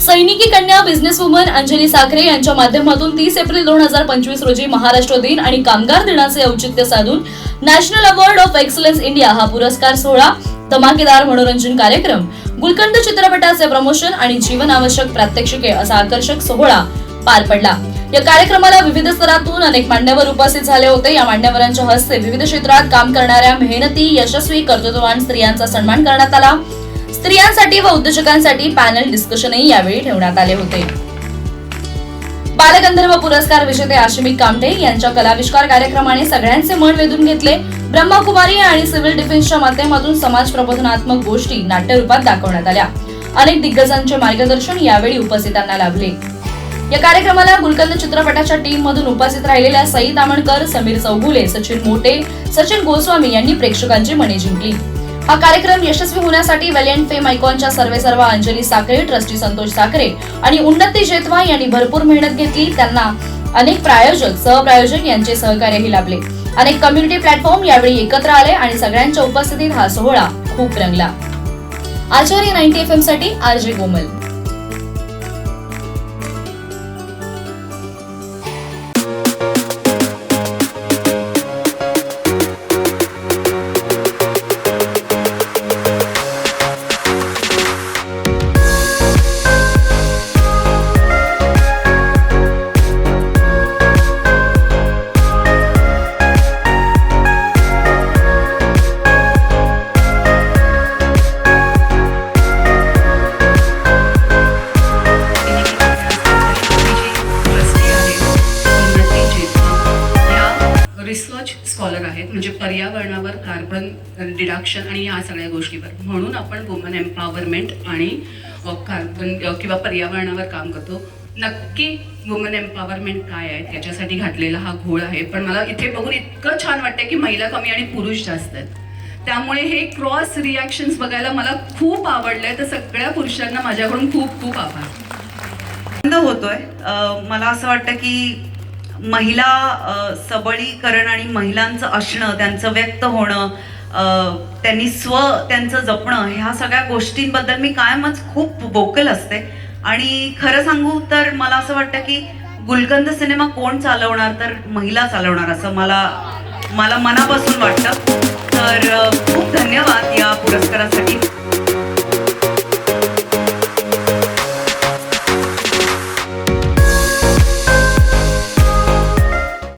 सैनिकी कन्या business woman Anjali Sakhare यांच्या माध्यमातून 30 एप्रिल 2025 रोजी महाराष्ट्र दिन आणि कामगार दिनाचे औचित्य साधून national award of excellence India हा पुरस्कार सोहळा, धमाकेदार मनोरंजन कार्यक्रम, गुलकंद चित्रपटाचे प्रमोशन आणि जीवन आवश्यक प्रात्यक्षिके असा आकर्षक सोहळा पार पडला। या कार्यक्रमाला विविध स्तरातून अनेक मान्यवर उपस्थित झाले होते। या मान्यवरांच्या हस्ते विविध क्षेत्रात काम करणाऱ्या मेहनती, यशस्वी, कर्तृत्ववान स्त्रियांचा सन्मान करण्यात आला। स्त्रियांसाठी व उद्योजकांसाठी पॅनल डिस्कशनही यावेळी ठेवण्यात आले होते। बालगंधर्व पुरस्कार विजेते आशिमिक कामटे यांच्या कलाविष्कार कार्यक्रमाने सगळ्यांचे मन वेधून घेतले। ब्रह्मकुमारी आणि सिव्हिल डिफेन्सच्या माध्यमातून समाज प्रबोधनात्मक गोष्टी नाट्यरूपात दाखवण्यात आल्या। अनेक दिग्गजांचे मार्गदर्शन यावेळी उपस्थितांना लाभले। या कार्यक्रमाला गुलकंद चित्रपटाच्या टीम मधून उपस्थित राहिलेल्या सई तामणकर, समीर चौगुले, सचिन मोटे, सचिन गोस्वामी यांनी प्रेक्षकांची मने जिंकली। हा कार्यक्रम यशस्वी होण्यासाठी व्हॅलियंट फेम आयकॉनच्या सर्वेसर्वा अंजली साखरे, ट्रस्टी संतोष साखरे आणि उन्नती जेतवा यांनी भरपूर मेहनत घेतली। त्यांना अनेक प्रायोजक, सहप्रायोजक यांचे सहकार्यही लाभले। अनेक कम्युनिटी प्लॅटफॉर्म यावेळी एकत्र आले आणि सगळ्यांच्या उपस्थितीत हा सोहळा खूप रंगला। आचार्य 90 FM साठी आरजे कोमल। रिसर्च स्कॉलर आहेत, म्हणजे पर्यावरणावर कार्बन डिडक्शन आणि या सगळ्या गोष्टीवर, म्हणून आपण वुमन एम्पॉवरमेंट आणि कार्बन किंवा पर्यावरणावर काम करतो। नक्की वुमन एम्पॉवरमेंट काय आहे त्याच्यासाठी घातलेला हा घोळ आहे। पण मला इथे बघून इतकं छान वाटतं की महिला कमी आणि पुरुष जास्त आहेत, त्यामुळे हे क्रॉस रिॲक्शन्स बघायला मला खूप आवडलंय। तर सगळ्या पुरुषांना माझ्याकडून खूप खूप आभार होतोय। मला असं वाटतं की महिला सबलीकरण आणि महिलांचं असणं, त्यांचं व्यक्त होणं, त्यांनी त्यांचं जपणं, ह्या सगळ्या गोष्टींबद्दल मी कायमच खूप वोकल असते। आणि खरं सांगू तर मला असं वाटतं की गुलकंद सिनेमा कोण चालवणार, तर महिला चालवणार असं मला मनापासून वाटतं। तर खूप धन्यवाद या पुरस्कारासाठी।